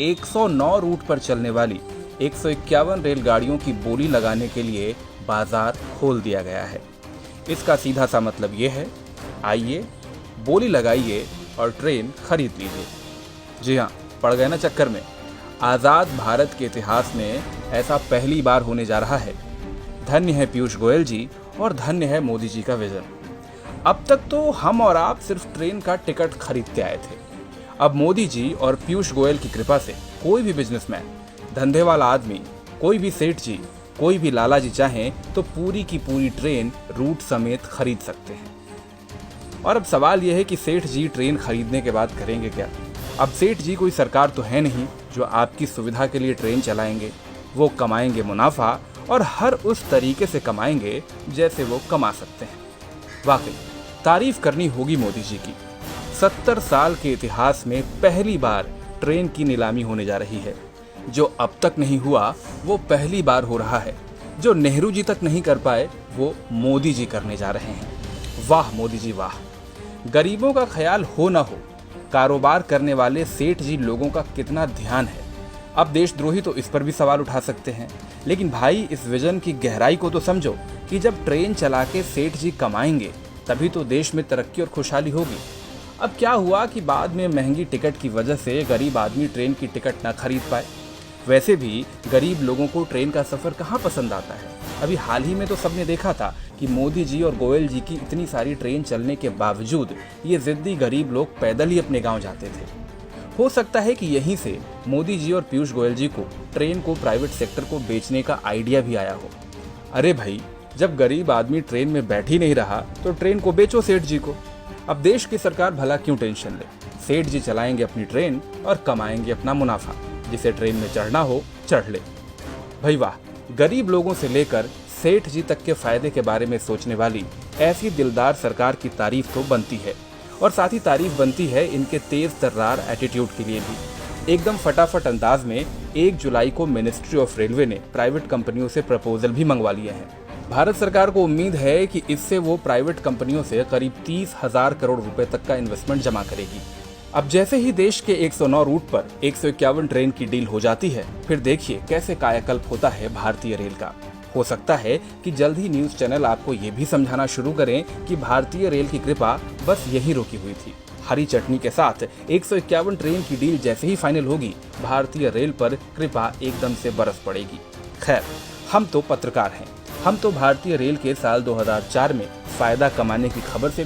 109 root पर चलने वाली 151 रेलगाड़ियों की बोली लगाने के लिए बाजार खोल दिया गया है। इसका सीधा सा मतलब ये है, आइए बोली लगाइए और ट्रेन खरीद लीजिए। जी हाँ, पड़ गए ना चक्कर में। आज़ाद भारत के इतिहास में ऐसा पहली बार होने जा रहा है। धन्य है पीयूष गोयल जी और धन्य है मोदी जी का विजन। अब तक तो हम और आप सिर्फ ट्रेन का टिकट खरीदते आए थे। अब मोदी जी और पीयूष गोयल की कृपा से कोई भी बिजनेसमैन, धंधे वाला आदमी, कोई भी सेठ जी, कोई भी लाला जी चाहें तो पूरी की पूरी ट्रेन रूट समेत खरीद सकते हैं। और अब सवाल यह है कि सेठ जी ट्रेन खरीदने के बाद करेंगे क्या? अब सेठ जी कोई सरकार तो है नहीं जो आपकी सुविधा के लिए ट्रेन चलाएंगे। वो कमाएंगे मुनाफा और हर उस तरीके से कमाएंगे जैसे वो कमा सकते हैं। वाकई तारीफ करनी होगी मोदी जी की। 70 साल के इतिहास में पहली बार ट्रेन की नीलामी होने जा रही है। जो अब तक नहीं हुआ वो पहली बार हो रहा है। जो नेहरू जी तक नहीं कर पाए वो मोदी जी करने जा रहे हैं। वाह मोदी जी वाह। गरीबों का ख्याल हो ना हो, कारोबार करने वाले सेठ जी लोगों का कितना ध्यान है। अब देशद्रोही तो इस पर भी सवाल उठा सकते हैं, लेकिन भाई इस विजन की गहराई को तो समझो कि जब ट्रेन चला के सेठ जी कमाएंगे तभी तो देश में तरक्की और खुशहाली होगी। अब क्या हुआ कि बाद में महंगी टिकट की वजह से गरीब आदमी ट्रेन की टिकट ना खरीद पाए। वैसे भी गरीब लोगों को ट्रेन का सफ़र कहाँ पसंद आता है। अभी हाल ही में तो सबने देखा था कि मोदी जी और गोयल जी की इतनी सारी ट्रेन चलने के बावजूद ये जिद्दी गरीब लोग पैदल ही अपने गांव जाते थे। हो सकता है कि यहीं से मोदी जी और पीयूष गोयल जी को ट्रेन को प्राइवेट सेक्टर को बेचने का आइडिया भी आया हो। अरे भाई, जब गरीब आदमी ट्रेन में बैठ ही नहीं रहा तो ट्रेन को बेचो सेठ जी को। अब देश की सरकार भला क्यों टेंशन ले। सेठ जी चलाएंगे अपनी ट्रेन और कमाएंगे अपना मुनाफा। जिसे ट्रेन में चढ़ना हो चढ़ ले। भाई वाह, गरीब लोगों से लेकर सेठ जी तक के फायदे के बारे में सोचने वाली ऐसी दिलदार सरकार की तारीफ तो बनती है। और साथ ही तारीफ बनती है इनके तेज तर्रार एटीट्यूड के लिए भी। एकदम फटाफट अंदाज में 1 जुलाई को मिनिस्ट्री ऑफ रेलवे ने प्राइवेट कंपनियों से प्रपोजल भी मंगवा लिए हैं। भारत सरकार को उम्मीद है कि इससे वो प्राइवेट कंपनियों से करीब 30,000 करोड़ रुपए तक का इन्वेस्टमेंट जमा करेगी। अब जैसे ही देश के 109 रूट पर 151 ट्रेन की डील हो जाती है, फिर देखिए कैसे कायाकल्प होता है भारतीय रेल का। हो सकता है कि जल्द ही न्यूज चैनल आपको ये भी समझाना शुरू करें कि भारतीय रेल की कृपा बस यही रुकी हुई थी। हरी चटनी के साथ 151 ट्रेन की डील जैसे ही फाइनल होगी, भारतीय रेल पर कृपा एकदम से बरस पड़ेगी। खैर, हम तो पत्रकार हैं। हम तो भारतीय रेल के साल 2004 में फायदा कमाने की खबर से